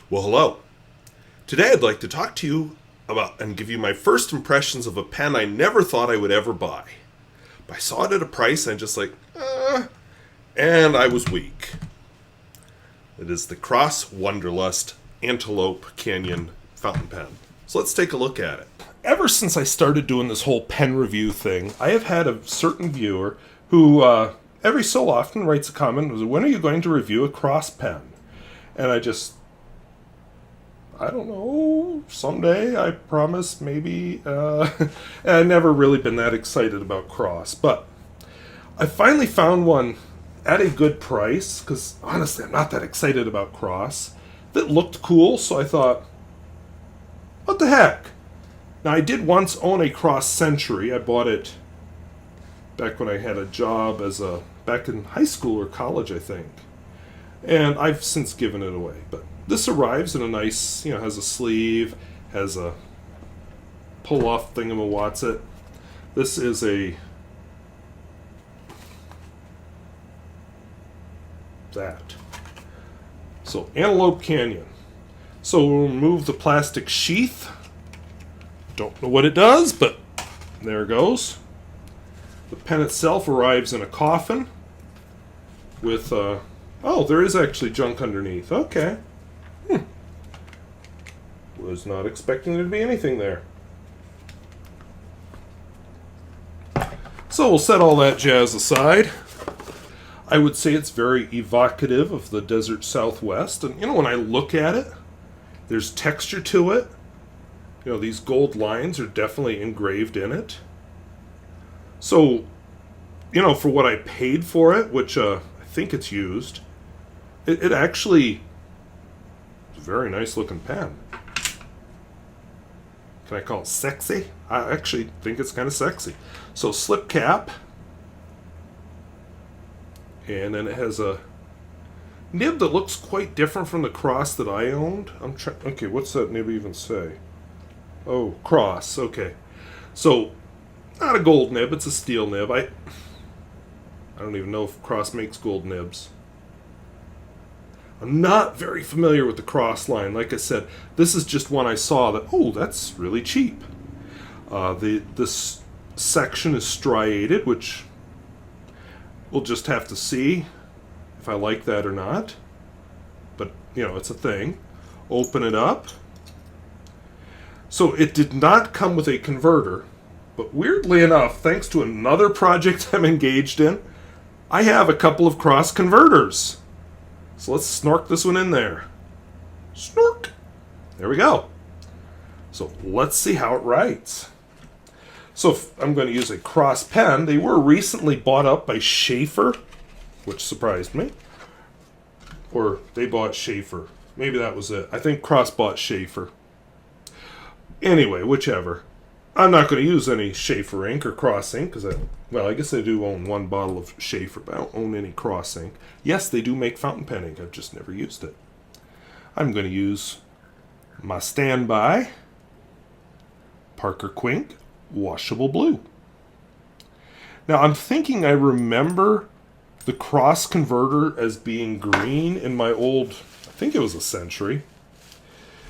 Well, hello. Today I'd like to talk to you about and give you my first impressions of a pen I never thought I would ever buy. I saw it at a price and I'm just like, and I was weak. It is the Cross Wanderlust Antelope Canyon fountain pen. So let's take a look at it. Ever since I started doing this whole pen review thing, I have had a certain viewer who every so often writes a comment, when are you going to review a Cross pen? And I don't know, someday, I promise, maybe. And I've never really been that excited about Cross. But I finally found one at a good price, because honestly, I'm not that excited about Cross, that looked cool, so I thought, what the heck? Now, I did once own a Cross Century. I bought it back when I had a job back in high school or college, I think. And I've since given it away, but this arrives in a nice, has a sleeve, has a pull-off thingamawatsit. This is that. So, Antelope Canyon. So we'll remove the plastic sheath. Don't know what it does, but there it goes. The pen itself arrives in a coffin with, oh, there is actually junk underneath. Okay. Was not expecting there to be anything there. So we'll set all that jazz aside. I would say it's very evocative of the desert Southwest. And, when I look at it, there's texture to it. These gold lines are definitely engraved in it. So, for what I paid for it, which I think it's used, it actually is a very nice looking pen. Can I call it sexy? I actually think it's kind of sexy. So slip cap. And then it has a nib that looks quite different from the Cross that I owned. Okay, what's that nib even say? Oh, Cross. Okay. So, not a gold nib, it's a steel nib. I don't even know if Cross makes gold nibs. I'm not very familiar with the Cross line. Like I said, this is just one I saw that, that's really cheap. This section is striated, which we'll just have to see if I like that or not. But, it's a thing. Open it up. So it did not come with a converter, but weirdly enough, thanks to another project I'm engaged in, I have a couple of Cross converters. So let's snork this one in there. Snork. There we go. So let's see how it writes. So if I'm going to use a Cross pen. They were recently bought up by Schaefer, which surprised me. Or they bought Schaefer. Maybe that was it. I think Cross bought Schaefer. Anyway, whichever. I'm not going to use any Schaefer ink or Cross ink because I guess I do own one bottle of Schaefer, but I don't own any Cross ink. Yes, they do make fountain pen ink. I've just never used it. I'm going to use my standby Parker Quink washable blue. Now, I'm thinking I remember the Cross converter as being green in my old, I think it was a Century.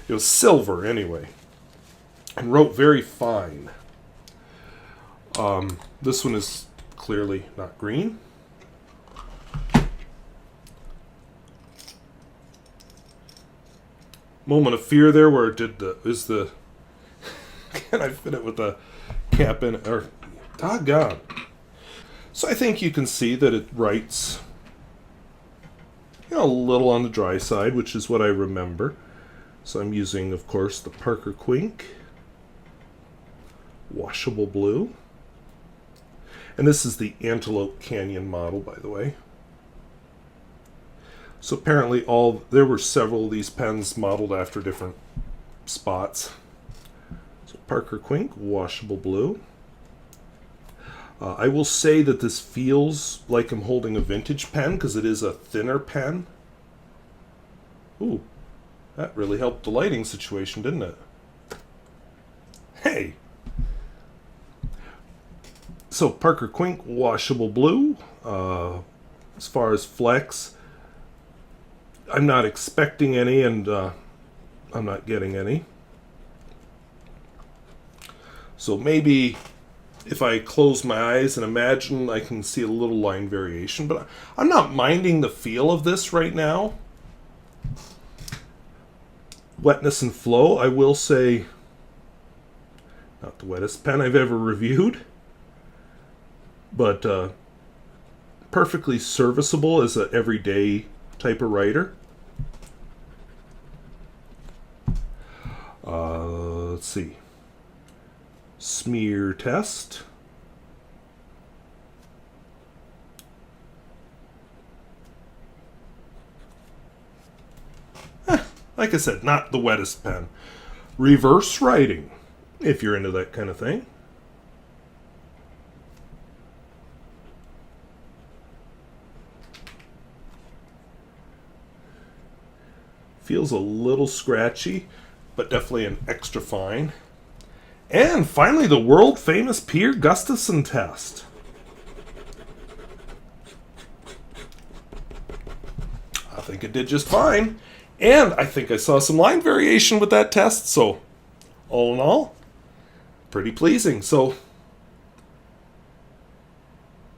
It was silver anyway. And wrote very fine. This one is clearly not green. Moment of fear there where it did can I fit it with the cap in it? Or, doggone. So I think you can see that it writes, a little on the dry side, which is what I remember. So I'm using, of course, the Parker Quink washable blue. And this is the Antelope Canyon model, by the way. So apparently there were several of these pens modeled after different spots. So Parker Quink washable blue. I will say that this feels like I'm holding a vintage pen because it is a thinner pen. Ooh, that really helped the lighting situation, didn't it? Hey! So Parker Quink washable blue. As far as flex, I'm not expecting any, and I'm not getting any. So maybe if I close my eyes and imagine, I can see a little line variation, but I'm not minding the feel of this right now. Wetness and Flow, I will say, not the wettest pen I've ever reviewed, but perfectly serviceable as an everyday type of writer. Let's see. Smear test. Like I said, not the wettest pen. Reverse writing, if you're into that kind of thing. Feels a little scratchy, but definitely an extra fine. And finally, the world famous Pierre Gustafson test. I think it did just fine. And I think I saw some line variation with that test, so all in all, pretty pleasing. So,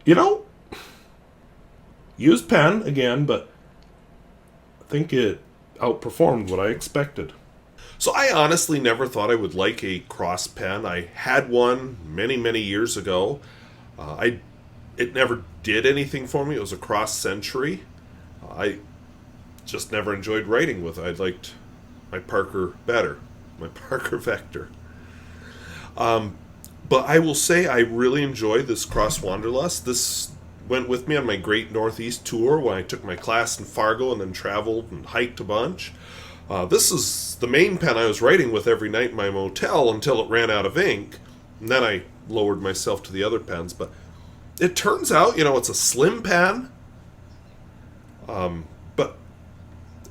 you know, used pen again, but I think it outperformed what I expected. So I honestly never thought I would like a Cross pen. I had one many, many years ago. It never did anything for me. It was a Cross Century. I just never enjoyed writing with it. I liked my Parker better, my Parker Vector. But I will say I really enjoyed this Cross Wanderlust. This went with me on my Great Northeast tour when I took my class in Fargo and then traveled and hiked a bunch. This is the main pen I was writing with every night in my motel until it ran out of ink. And then I lowered myself to the other pens. But it turns out, you know, it's a slim pen. But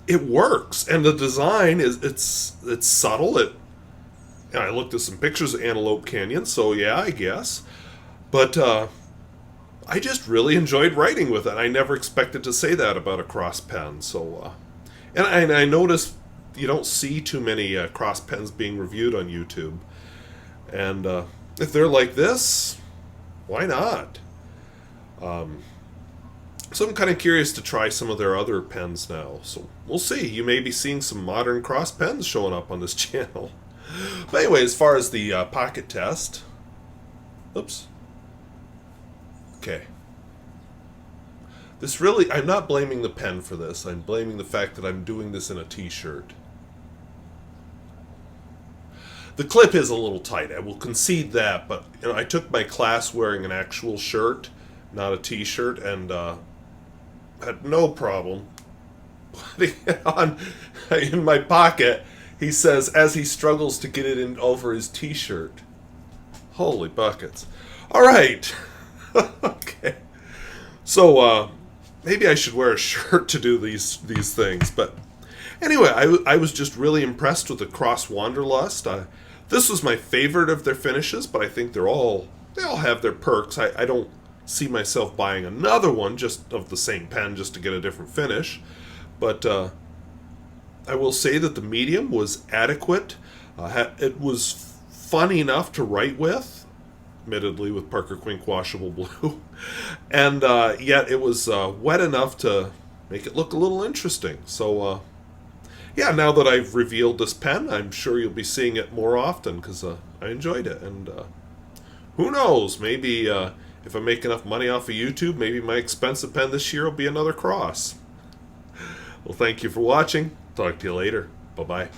it works. And the design is, it's subtle. And I looked at some pictures of Antelope Canyon, so yeah, I guess. But I just really enjoyed writing with it. I never expected to say that about a Cross pen. So, and I noticed you don't see too many Cross pens being reviewed on YouTube. And if they're like this, why not? So I'm kind of curious to try some of their other pens now. So we'll see. You may be seeing some modern Cross pens showing up on this channel. But anyway, as far as the pocket test, oops. Okay. This really, I'm not blaming the pen for this. I'm blaming the fact that I'm doing this in a t-shirt. The clip is a little tight. I will concede that, but you know, I took my class wearing an actual shirt, not a t-shirt, and had no problem putting it on in my pocket. He says, as he struggles to get it in over his t-shirt. Holy buckets. All right. Okay. So, maybe I should wear a shirt to do these things. But anyway, I was just really impressed with the Cross Wanderlust. This was my favorite of their finishes, but I think they all have their perks. I don't see myself buying another one just of the same pen just to get a different finish. But I will say that the medium was adequate. It was fun enough to write with, admittedly with Parker Quink Washable Blue, and yet it was wet enough to make it look a little interesting. So, yeah, now that I've revealed this pen, I'm sure you'll be seeing it more often because I enjoyed it. And who knows, maybe if I make enough money off of YouTube, maybe my expensive pen this year will be another Cross. Well, thank you for watching. Talk to you later. Bye-bye.